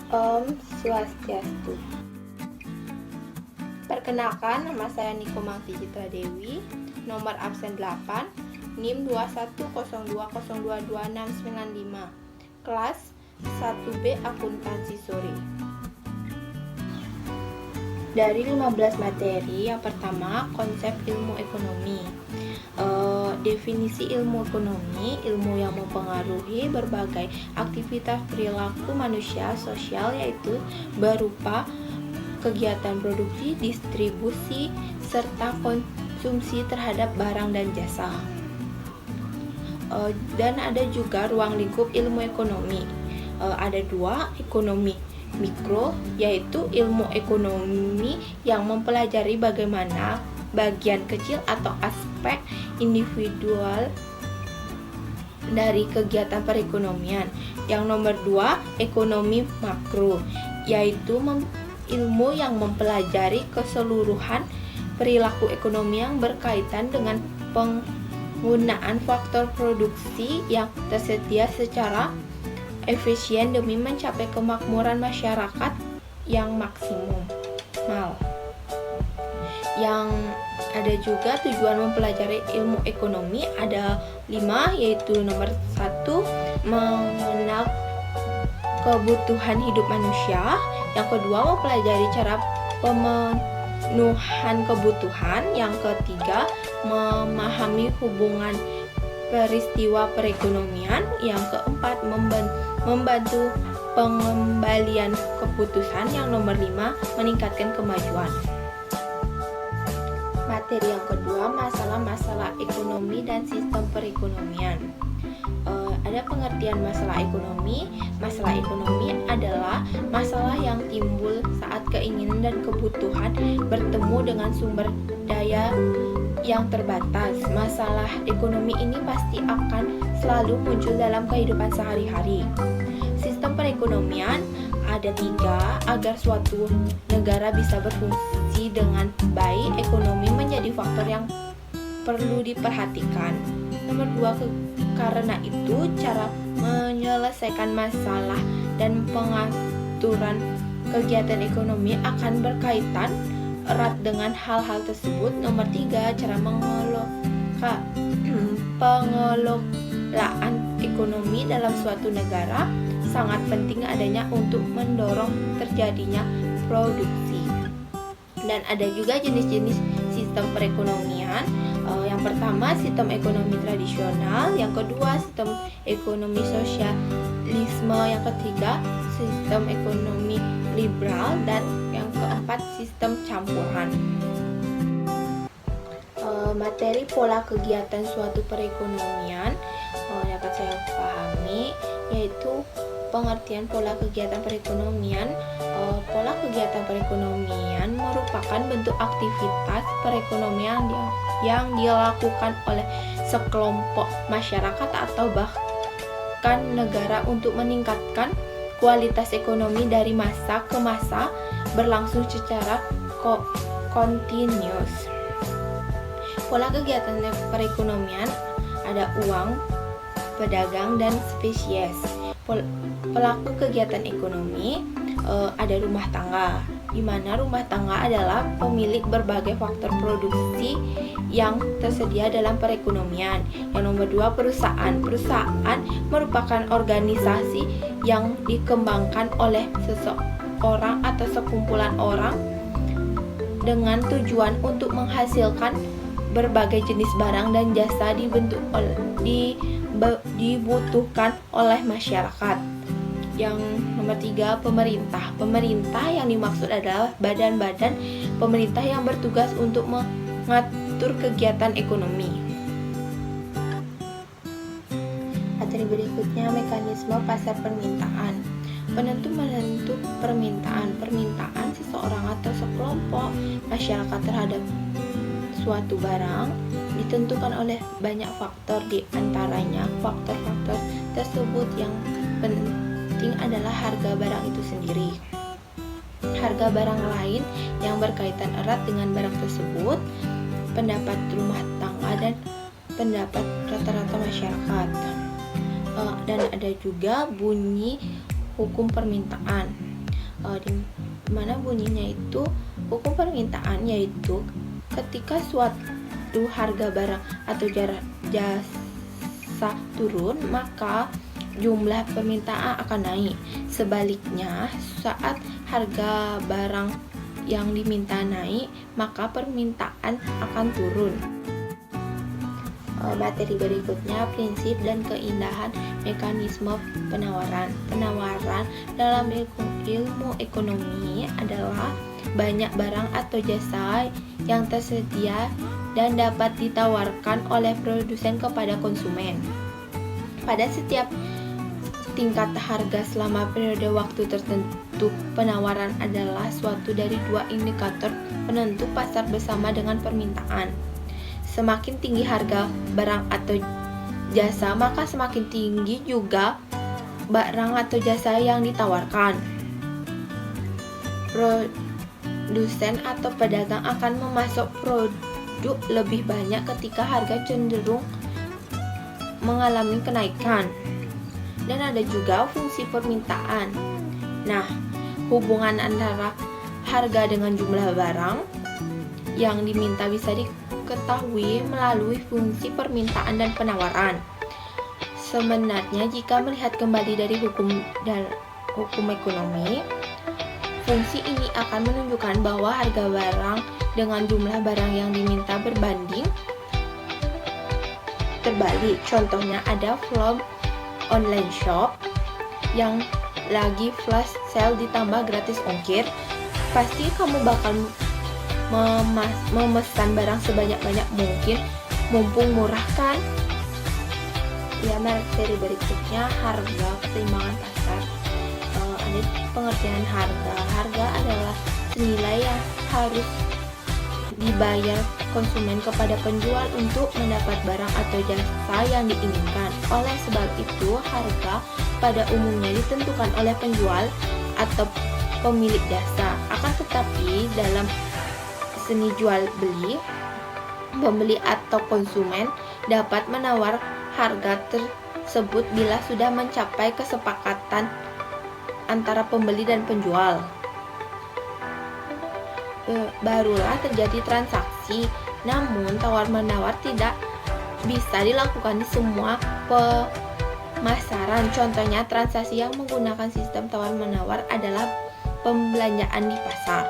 Om Swastiastu. Perkenalkan, nama saya Niko Mangti Citra Dewi, nomor absen 8, NIM 2102022695, kelas 1B Akuntansi Sore. Dari 15 materi, yang pertama konsep ilmu ekonomi. Definisi ilmu ekonomi, ilmu yang mempengaruhi berbagai aktivitas perilaku manusia sosial, yaitu berupa kegiatan produksi, distribusi, serta konsumsi terhadap barang dan jasa. Dan ada juga ruang lingkup ilmu ekonomi. Ada dua, ekonomi mikro, yaitu ilmu ekonomi yang mempelajari bagaimana bagian kecil atau aspek individual dari kegiatan perekonomian. Yang nomor 2, ekonomi makro, yaitu ilmu yang mempelajari keseluruhan perilaku ekonomi yang berkaitan dengan penggunaan faktor produksi yang tersedia secara efisien demi mencapai kemakmuran masyarakat yang maksimal. Yang ada juga tujuan mempelajari ilmu ekonomi ada 5, yaitu nomor 1, mengenal kebutuhan hidup manusia. Yang kedua, mempelajari cara pemenuhan kebutuhan. Yang ketiga, memahami hubungan peristiwa perekonomian. Yang keempat, membantu pengembalian keputusan. Yang nomor 5, meningkatkan kemajuan. Materi yang kedua, masalah-masalah ekonomi dan sistem perekonomian. Ada pengertian masalah ekonomi. Masalah ekonomi adalah masalah yang timbul saat keinginan dan kebutuhan bertemu dengan sumber daya yang terbatas. Masalah ekonomi ini pasti akan selalu muncul dalam kehidupan sehari-hari. Sistem perekonomian ada 3. Agar suatu negara bisa berfungsi dengan baik, ekonomi menjadi faktor yang perlu diperhatikan. Nomor 2, karena itu cara menyelesaikan masalah dan pengaturan kegiatan ekonomi akan berkaitan erat dengan hal-hal tersebut. Nomor 3, cara pengelolaan ekonomi dalam suatu negara sangat penting adanya untuk mendorong terjadinya produksi. Dan ada juga jenis-jenis sistem perekonomian. Yang pertama, sistem ekonomi tradisional. Yang kedua, sistem ekonomi sosialisme. Yang ketiga, sistem ekonomi liberal. Dan yang keempat, sistem campuran. Materi pola kegiatan suatu perekonomian dapat saya pahami, yaitu pengertian pola kegiatan perekonomian. Pola kegiatan perekonomian merupakan bentuk aktivitas perekonomian yang dilakukan oleh sekelompok masyarakat atau bahkan negara untuk meningkatkan kualitas ekonomi dari masa ke masa, berlangsung secara kontinus. Pola kegiatan perekonomian ada uang, pedagang, dan spesies. Pelaku kegiatan ekonomi ada rumah tangga, di mana rumah tangga adalah pemilik berbagai faktor produksi yang tersedia dalam perekonomian. Yang nomor 2, perusahaan. Perusahaan merupakan organisasi yang dikembangkan oleh seseorang atau sekumpulan orang dengan tujuan untuk menghasilkan berbagai jenis barang dan jasa dibutuhkan oleh masyarakat. Yang nomor 3, pemerintah. Pemerintah yang dimaksud adalah badan-badan pemerintah yang bertugas untuk mengatur kegiatan ekonomi. Materi berikutnya, mekanisme pasar permintaan. Penentu permintaan. Permintaan seseorang atau sekelompok masyarakat terhadap suatu barang ditentukan oleh banyak faktor, di antaranya faktor-faktor tersebut yang penting adalah harga barang itu sendiri, harga barang lain yang berkaitan erat dengan barang tersebut, pendapat rumah tangga, dan pendapat rata-rata masyarakat. Dan ada juga bunyi hukum permintaan. di mana bunyinya itu hukum permintaan, yaitu ketika suatu harga barang atau jasa turun, maka jumlah permintaan akan naik. Sebaliknya, saat harga barang yang diminta naik, maka permintaan akan turun. Materi berikutnya, prinsip dan keindahan mekanisme penawaran. Penawaran dalam ilmu ekonomi adalah banyak barang atau jasa yang tersedia dan dapat ditawarkan oleh produsen kepada konsumen. Pada setiap tingkat harga selama periode waktu tertentu, penawaran adalah suatu dari dua indikator penentu pasar bersama dengan permintaan. Semakin tinggi harga barang atau jasa, maka semakin tinggi juga barang atau jasa yang ditawarkan. Produsen atau pedagang akan memasok produk lebih banyak ketika harga cenderung mengalami kenaikan. Dan ada juga fungsi permintaan. Nah, hubungan antara harga dengan jumlah barang yang diminta bisa diketahui melalui fungsi permintaan dan penawaran. Sebenarnya jika melihat kembali dari hukum ekonomi, fungsi ini akan menunjukkan bahwa harga barang dengan jumlah barang yang diminta berbanding terbalik. Contohnya ada from online shop yang lagi flash sale ditambah gratis ongkir, pasti kamu bakal memesan barang sebanyak-banyak mungkin mumpung murah kan? Ya, materi berikutnya, harga keseimbangan pasar. Ada pengertian harga. Harga adalah senilai yang harus dibayar konsumen kepada penjual untuk mendapat barang atau jasa yang diinginkan. Oleh sebab itu, harga pada umumnya ditentukan oleh penjual atau pemilik jasa. Akan tetapi dalam seni jual beli, pembeli atau konsumen dapat menawar harga tersebut bila sudah mencapai kesepakatan antara pembeli dan penjual. Barulah terjadi transaksi. Namun tawar-menawar tidak bisa dilakukan di semua pemasaran. Contohnya, transaksi yang menggunakan sistem tawar-menawar adalah pembelanjaan di pasar.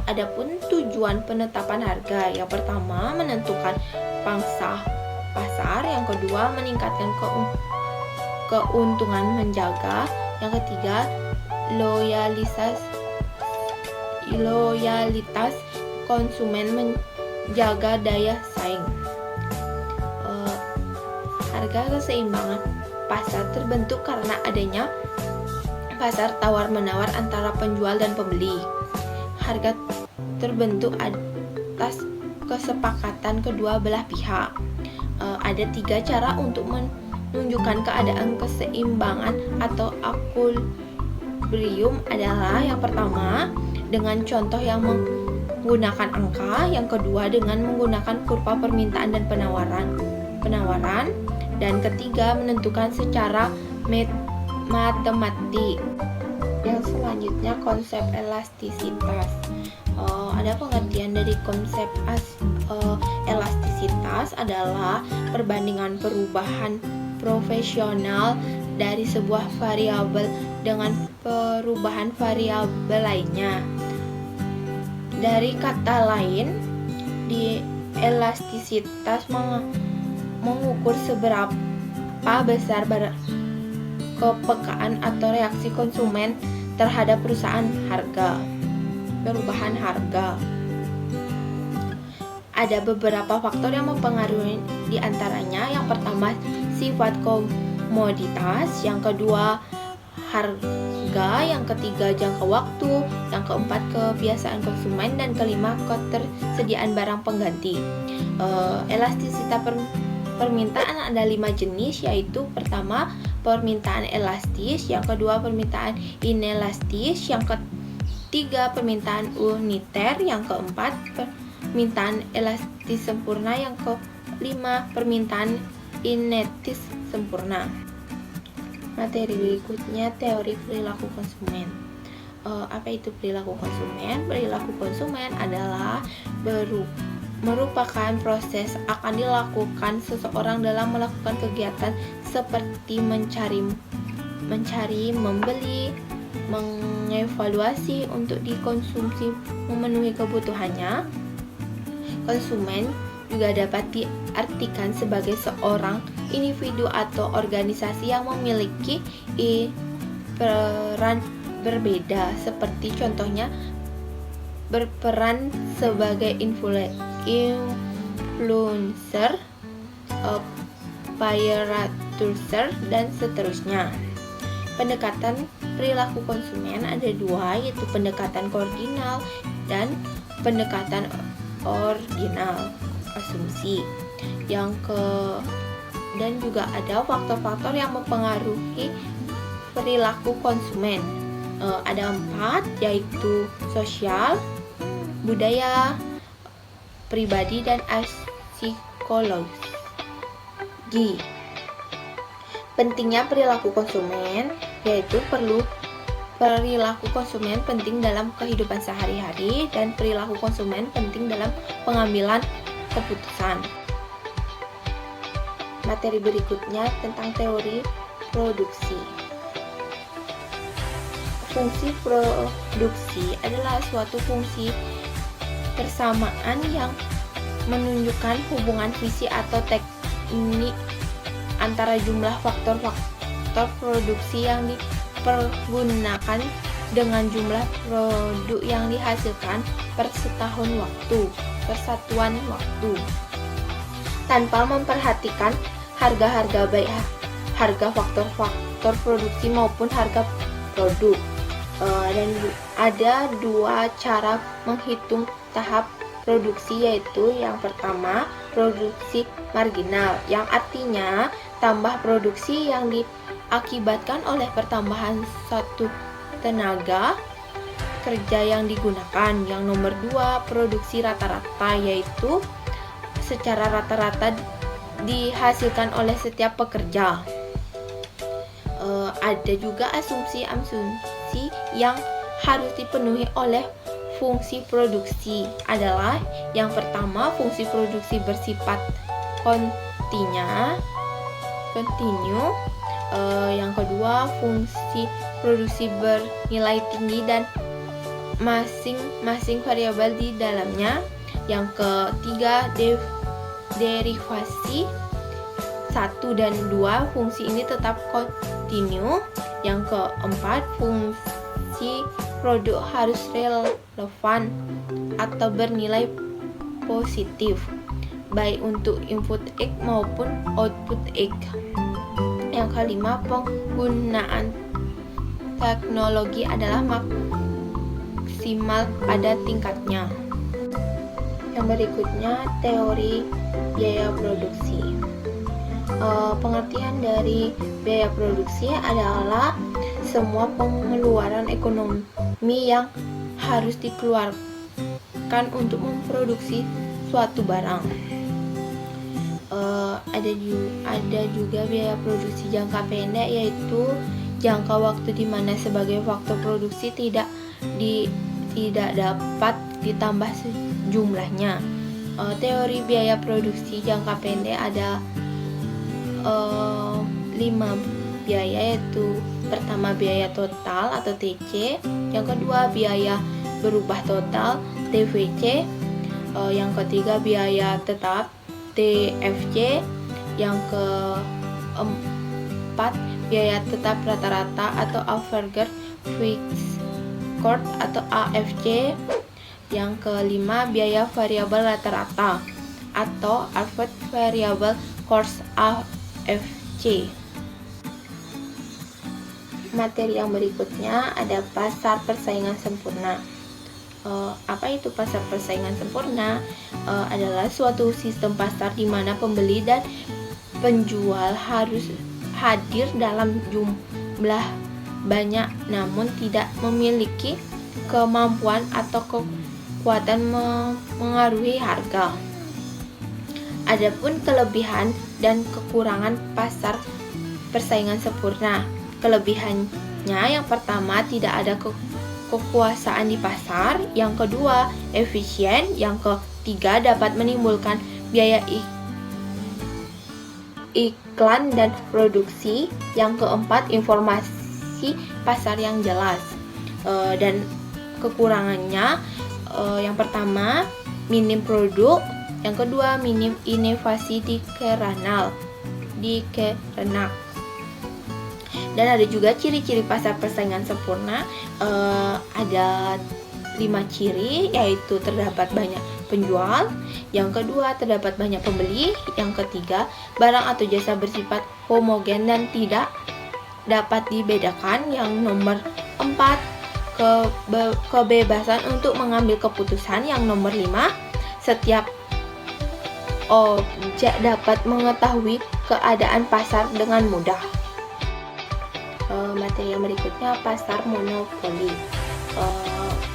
Adapun tujuan penetapan harga, yang pertama menentukan pangsa pasar, yang kedua meningkatkan keuntungan menjaga, yang ketiga loyalitas konsumen menjaga daya saing. Harga keseimbangan pasar terbentuk karena adanya pasar tawar-menawar antara penjual dan pembeli. Harga terbentuk atas kesepakatan kedua belah pihak. Ada 3 cara untuk menunjukkan keadaan keseimbangan atau equilibrium adalah, yang pertama dengan contoh yang menggunakan angka, yang kedua dengan menggunakan kurva permintaan dan penawaran, dan ketiga menentukan secara matematik. Yang selanjutnya, konsep elastisitas. Ada pengertian dari konsep elastisitas adalah perbandingan perubahan profesional dari sebuah variabel dengan perubahan variabel lainnya. Dari kata lain, di elastisitas mengukur seberapa besar kepekaan atau reaksi konsumen terhadap perubahan harga. Ada beberapa faktor yang mempengaruhi, di antaranya yang pertama sifat komoditas, yang kedua harga, yang ketiga jangka waktu, yang keempat kebiasaan konsumen, dan kelima ketersediaan barang pengganti. Elastisitas permintaan ada 5 jenis, yaitu pertama permintaan elastis, yang kedua permintaan inelastis, yang ketiga permintaan uniter, yang keempat permintaan elastis sempurna, yang kelima permintaan inelastis sempurna. Materi berikutnya, teori perilaku konsumen. Apa itu perilaku konsumen? Perilaku konsumen adalah merupakan proses akan dilakukan seseorang dalam melakukan kegiatan seperti mencari, membeli, mengevaluasi untuk dikonsumsi memenuhi kebutuhannya. Konsumen juga dapat diartikan sebagai seorang individu atau organisasi yang memiliki peran berbeda, seperti contohnya berperan sebagai influencer, peer user, dan seterusnya. Pendekatan perilaku konsumen ada dua, yaitu pendekatan koordinal dan pendekatan ordinal, asumsi. Dan juga ada faktor-faktor yang mempengaruhi perilaku konsumen. Ada 4, yaitu sosial, budaya, pribadi, dan psikologi. Pentingnya perilaku konsumen, yaitu perilaku konsumen penting dalam kehidupan sehari-hari dan perilaku konsumen penting dalam pengambilan keputusan. Materi berikutnya tentang teori produksi. Fungsi produksi adalah suatu fungsi persamaan yang menunjukkan hubungan fisik atau teknik antara jumlah faktor-faktor produksi yang dipergunakan dengan jumlah produk yang dihasilkan per satuan waktu, tanpa memperhatikan harga-harga, baik harga faktor-faktor produksi maupun harga produk. Dan ada 2 cara menghitung tahap produksi, yaitu yang pertama produksi marginal, yang artinya tambah produksi yang diakibatkan oleh pertambahan satu tenaga kerja yang digunakan. Yang nomor 2 produksi rata-rata, yaitu secara rata-rata dihasilkan oleh setiap pekerja. Ada juga asumsi yang harus dipenuhi oleh fungsi produksi adalah yang pertama, fungsi produksi bersifat kontinu. Yang kedua, fungsi produksi bernilai tinggi dan masing-masing variabel di dalamnya. Yang ketiga, derivasi 1 dan 2, fungsi ini tetap kontinu. Yang keempat, fungsi produk harus relevan atau bernilai positif, baik untuk input X maupun output X. Yang kelima, penggunaan teknologi adalah maksimal pada tingkatnya. Yang berikutnya, teori biaya produksi. Pengertian dari biaya produksi adalah semua pengeluaran ekonomi yang harus dikeluarkan untuk memproduksi suatu barang. Ada juga biaya produksi jangka pendek, yaitu jangka waktu di mana sebagai faktor produksi tidak dapat ditambah jumlahnya. Teori biaya produksi jangka pendek ada 5 biaya, yaitu pertama biaya total atau TC, yang kedua biaya berubah total TVC, yang ketiga biaya tetap TFC, yang keempat biaya tetap rata-rata atau average fixed cost atau AFC, yang kelima biaya variabel rata-rata atau average variable cost AFC. Materi yang berikutnya ada pasar persaingan sempurna. Apa itu pasar persaingan sempurna? Adalah suatu sistem pasar di mana pembeli dan penjual harus hadir dalam jumlah banyak namun tidak memiliki kemampuan atau kekuatan mengaruhi harga. Adapun kelebihan dan kekurangan pasar persaingan sempurna. Kelebihannya yang pertama, tidak ada kekuasaan di pasar. Yang kedua, efisien. Yang ketiga, dapat menimbulkan biaya iklan dan produksi. Yang keempat, informasi pasar yang jelas. Dan kekurangannya, yang pertama, minim produk. Yang kedua, minim inovasi di kerenak. Dan ada juga ciri-ciri pasar persaingan sempurna. Ada 5 ciri, yaitu terdapat banyak penjual. Yang kedua, terdapat banyak pembeli. Yang ketiga, barang atau jasa bersifat homogen dan tidak dapat dibedakan. Yang nomor 4, kebebasan untuk mengambil keputusan. Yang nomor 5, setiap objek dapat mengetahui keadaan pasar dengan mudah. Materi yang berikutnya, pasar monopoli.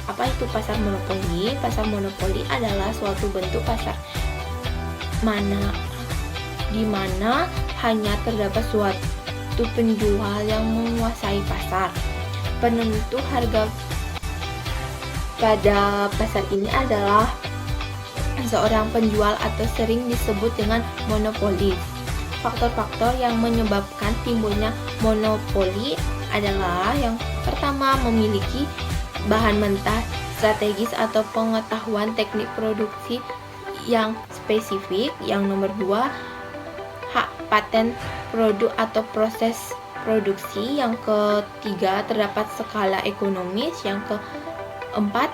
Apa itu pasar monopoli? Pasar monopoli adalah suatu bentuk pasar di mana hanya terdapat suatu penjual yang menguasai pasar. Penentu harga pada pasar ini adalah seorang penjual atau sering disebut dengan monopolis. Faktor-faktor yang menyebabkan timbulnya monopoli adalah yang pertama, memiliki bahan mentah strategis atau pengetahuan teknik produksi yang spesifik. Yang nomor 2, hak paten produk atau proses produksi. Yang ketiga, terdapat skala ekonomis. Yang keempat,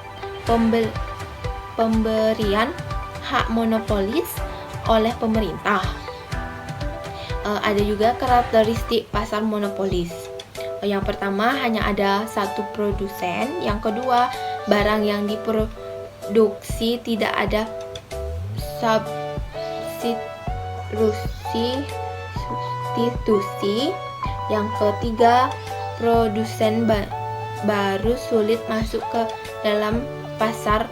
pemberian hak monopolis oleh pemerintah. Ada juga karakteristik pasar monopolis. Yang pertama, hanya ada satu produsen. Yang kedua, barang yang diproduksi tidak ada substitusi. Yang ketiga, produsen baru sulit masuk ke dalam pasar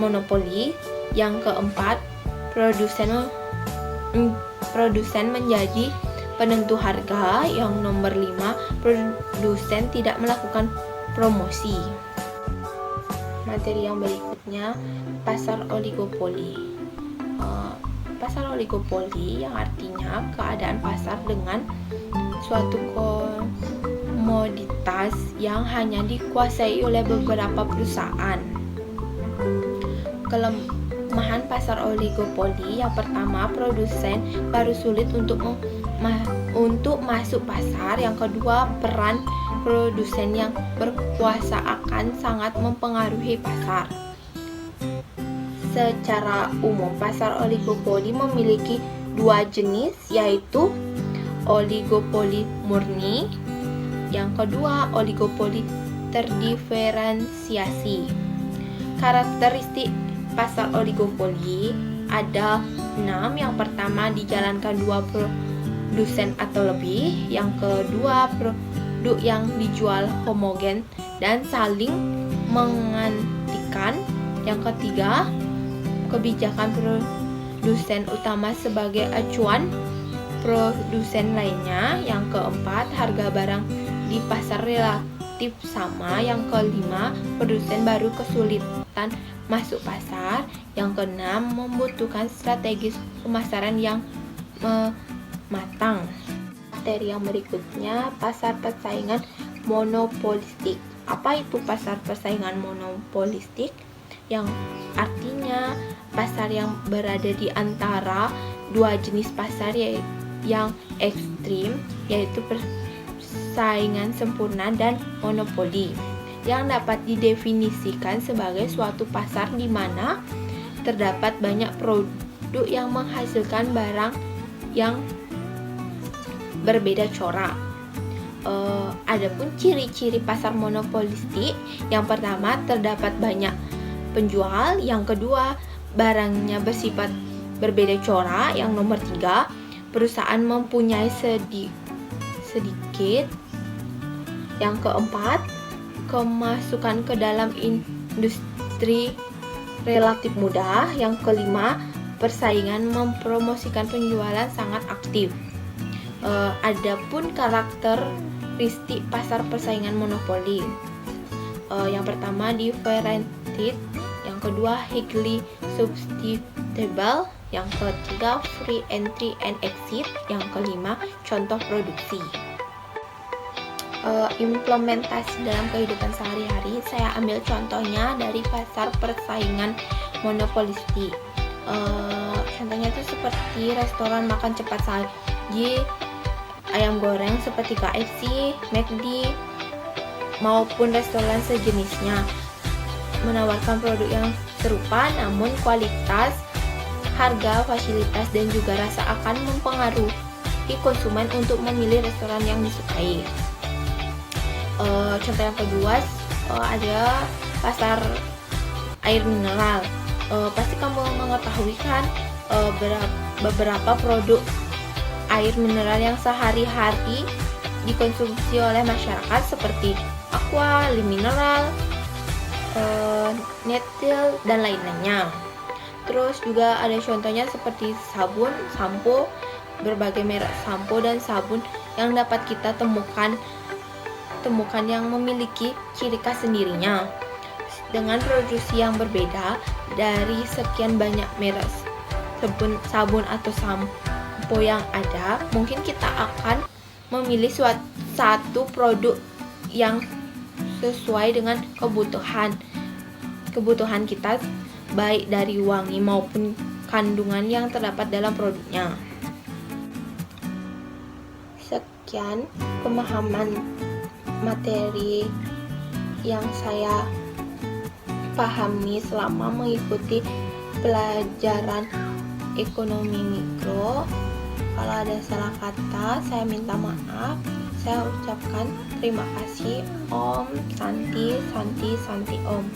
monopoli. Yang keempat, produsen menjadi penentu harga. Yang nomor 5, produsen tidak melakukan promosi. Materi yang berikutnya, pasar oligopoli. Pasar oligopoli yang artinya keadaan pasar dengan suatu komoditas yang hanya dikuasai oleh beberapa perusahaan. Kelemahan pasar oligopoli, yang pertama, produsen baru sulit untuk masuk pasar. Yang kedua, peran produsen yang berkuasa akan sangat mempengaruhi pasar. Secara umum, pasar oligopoli memiliki 2 jenis, yaitu oligopoli murni. Yang kedua, oligopoli terdiferensiasi. Karakteristik pasar oligopoli ada 6. Yang pertama, dijalankan 2 produsen atau lebih. Yang kedua, produk yang dijual homogen dan saling menggantikan. Yang ketiga, kebijakan produsen utama sebagai acuan produsen lainnya. Yang keempat, harga barang di pasar relatif sama. Yang kelima, produsen baru kesulitan masuk pasar. Yang keenam, membutuhkan strategi pemasaran yang matang. Materi yang berikutnya, pasar persaingan monopolistik. Apa itu pasar persaingan monopolistik? Yang artinya pasar yang berada di antara 2 jenis pasar yang ekstrim, yaitu persaingan sempurna dan monopoli, yang dapat didefinisikan sebagai suatu pasar di mana terdapat banyak produk yang menghasilkan barang yang berbeda corak. Adapun ciri-ciri pasar monopolistik, yang pertama, terdapat banyak penjual. Yang kedua, barangnya bersifat berbeda corak. Yang nomor 3, perusahaan mempunyai sedikit. Yang keempat, kemasukan ke dalam industri relatif mudah. Yang kelima, persaingan mempromosikan penjualan sangat aktif. Adapun karakteristik pasar persaingan monopoli, Yang pertama differentiated, yang kedua highly substitutable, yang ketiga free entry and exit, yang kelima contoh produksi. Implementasi dalam kehidupan sehari-hari, saya ambil contohnya dari pasar persaingan monopolistik. Contohnya itu seperti restoran makan cepat saji, ayam goreng seperti KFC, McD, maupun restoran sejenisnya, menawarkan produk yang serupa namun kualitas, harga, fasilitas, dan juga rasa akan mempengaruhi konsumen untuk memilih restoran yang disukai. Contoh yang kedua ada pasar air mineral. Pasti kamu mengetahui kan beberapa produk air mineral yang sehari-hari dikonsumsi oleh masyarakat seperti aqua, mineral, netil, dan lain-lainnya. Terus juga ada contohnya seperti sabun, sampo, berbagai merek sampo dan sabun yang dapat kita temukan yang memiliki ciri khas sendirinya. Dengan produksi yang berbeda dari sekian banyak merek sabun atau sampo yang ada, mungkin kita akan memilih satu produk yang sesuai dengan kebutuhan kita, baik dari wangi maupun kandungan yang terdapat dalam produknya. Sekian pemahaman materi yang saya pahami selama mengikuti pelajaran ekonomi mikro. Kalau ada salah kata, saya minta maaf. Saya ucapkan terima kasih. Om Santi Santi Santi Om.